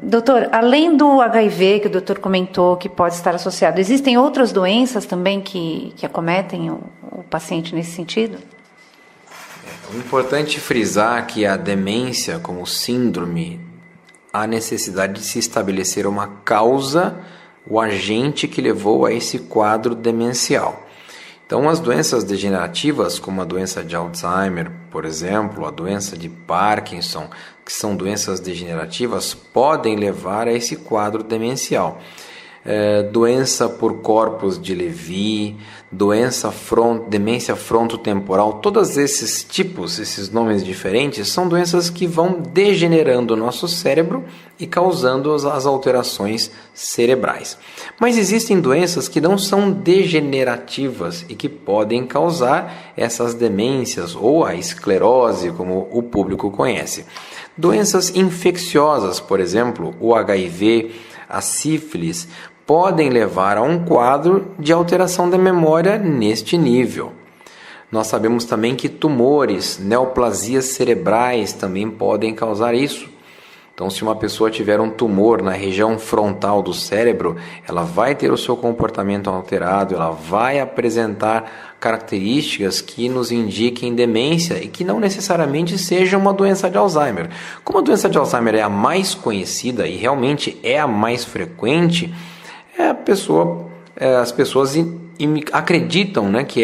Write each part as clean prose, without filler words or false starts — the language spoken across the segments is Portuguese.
Doutor, além do HIV que o doutor comentou que pode estar associado, existem outras doenças também que acometem o paciente nesse sentido? É importante frisar que a demência, como síndrome, há necessidade de se estabelecer uma causa, o agente que levou a esse quadro demencial. Então, as doenças degenerativas, como a doença de Alzheimer, por exemplo, a doença de Parkinson, que são doenças degenerativas, podem levar a esse quadro demencial. Doença por corpus de Levy, demência frontotemporal, todos esses tipos, esses nomes diferentes, são doenças que vão degenerando o nosso cérebro e causando as alterações cerebrais. Mas existem doenças que não são degenerativas e que podem causar essas demências ou a esclerose, como o público conhece. Doenças infecciosas, por exemplo, o HIV, a sífilis, podem levar a um quadro de alteração da memória neste nível. Nós sabemos também que tumores, neoplasias cerebrais também podem causar isso. Então, se uma pessoa tiver um tumor na região frontal do cérebro, ela vai ter o seu comportamento alterado, ela vai apresentar características que nos indiquem demência e que não necessariamente seja uma doença de Alzheimer. Como a doença de Alzheimer é a mais conhecida e realmente é a mais frequente, as pessoas acreditam, né, que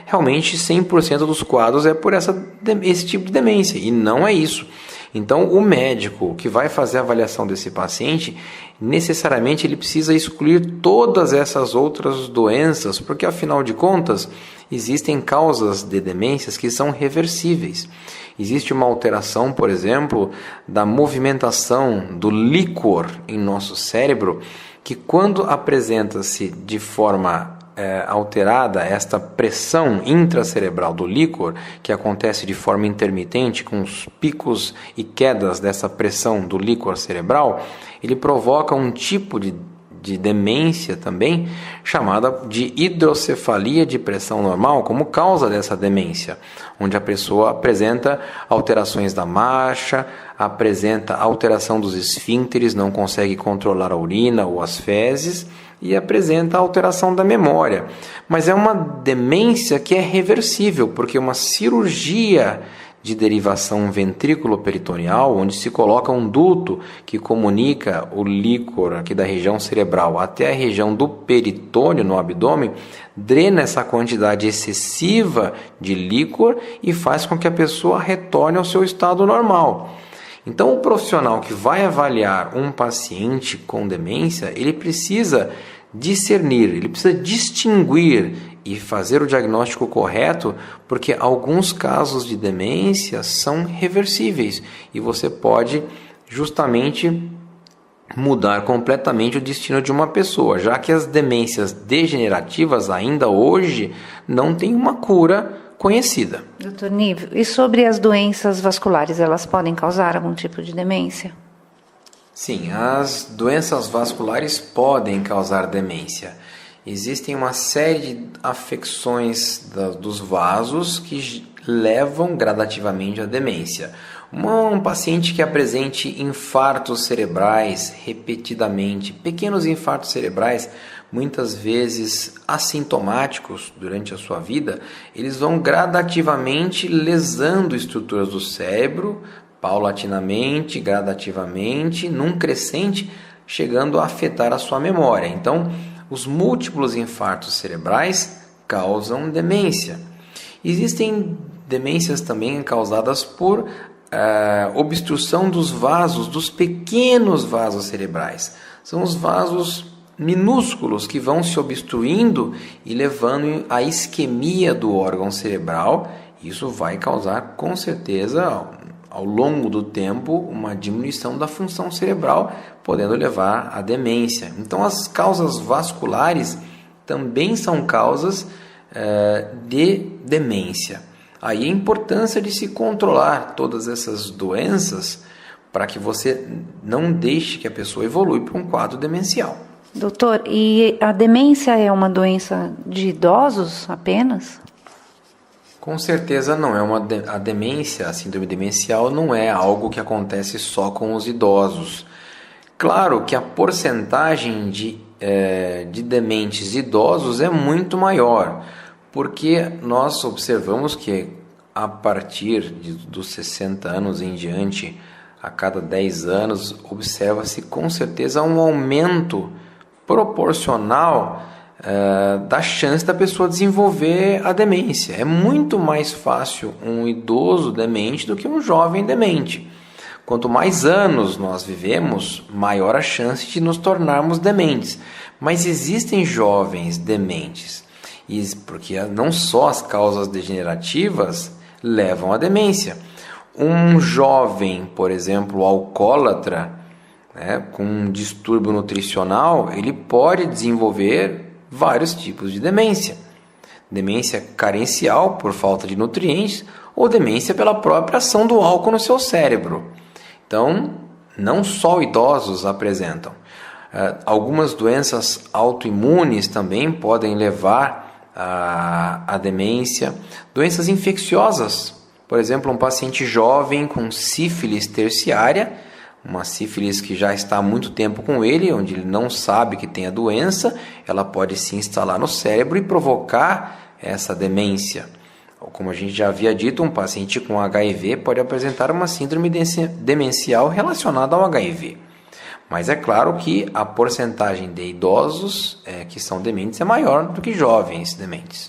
realmente 100% dos quadros é por esse tipo de demência, e não é isso. Então, o médico que vai fazer a avaliação desse paciente, necessariamente ele precisa excluir todas essas outras doenças, porque afinal de contas, existem causas de demências que são reversíveis. Existe uma alteração, por exemplo, da movimentação do líquor em nosso cérebro, que quando apresenta-se de forma alterada esta pressão intracerebral do líquor, que acontece de forma intermitente, com os picos e quedas dessa pressão do líquor cerebral, ele provoca um tipo de demência também, chamada de hidrocefalia de pressão normal, como causa dessa demência, onde a pessoa apresenta alterações da marcha, apresenta alteração dos esfíncteres, não consegue controlar a urina ou as fezes, e apresenta alteração da memória. Mas é uma demência que é reversível, porque uma cirurgia de derivação ventrículo-peritoneal, onde se coloca um duto que comunica o líquor aqui da região cerebral até a região do peritônio, no abdômen, drena essa quantidade excessiva de líquor e faz com que a pessoa retorne ao seu estado normal. Então, o profissional que vai avaliar um paciente com demência, ele precisa discernir, ele precisa distinguir e fazer o diagnóstico correto, porque alguns casos de demência são reversíveis e você pode justamente mudar completamente o destino de uma pessoa, já que as demências degenerativas ainda hoje não têm uma cura conhecida. Doutor Nívio, e sobre as doenças vasculares, elas podem causar algum tipo de demência? Sim, as doenças vasculares podem causar demência. Existem uma série de afecções dos vasos que levam gradativamente à demência. Um paciente que apresente infartos cerebrais repetidamente, pequenos infartos cerebrais, muitas vezes assintomáticos durante a sua vida, eles vão gradativamente lesando estruturas do cérebro, paulatinamente, gradativamente, num crescente, chegando a afetar a sua memória. Então, os múltiplos infartos cerebrais causam demência. Existem demências também causadas por obstrução dos vasos, dos pequenos vasos cerebrais. São os vasos minúsculos que vão se obstruindo e levando à isquemia do órgão cerebral. Isso vai causar, com certeza, ao longo do tempo, uma diminuição da função cerebral, podendo levar à demência. Então, as causas vasculares também são causas de demência. Aí a importância de se controlar todas essas doenças para que você não deixe que a pessoa evolui para um quadro demencial. Doutor, e a demência é uma doença de idosos apenas? Com certeza não. A demência, a síndrome demencial, não é algo que acontece só com os idosos. Claro que a porcentagem de dementes idosos é muito maior, porque nós observamos que a partir dos 60 anos em diante, a cada 10 anos, observa-se com certeza um aumento proporcional da chance da pessoa desenvolver a demência. É muito mais fácil um idoso demente do que um jovem demente. Quanto mais anos nós vivemos, maior a chance de nos tornarmos dementes. Mas existem jovens dementes, porque não só as causas degenerativas levam à demência. Um jovem, por exemplo, alcoólatra, com um distúrbio nutricional, ele pode desenvolver vários tipos de demência. Demência carencial por falta de nutrientes ou demência pela própria ação do álcool no seu cérebro. Então, não só idosos apresentam. Algumas doenças autoimunes também podem levar à demência. Doenças infecciosas, por exemplo, um paciente jovem com sífilis terciária, uma sífilis que já está há muito tempo com ele, onde ele não sabe que tem a doença, ela pode se instalar no cérebro e provocar essa demência. Como a gente já havia dito, um paciente com HIV pode apresentar uma síndrome demencial relacionada ao HIV. Mas é claro que a porcentagem de idosos que são dementes é maior do que jovens dementes.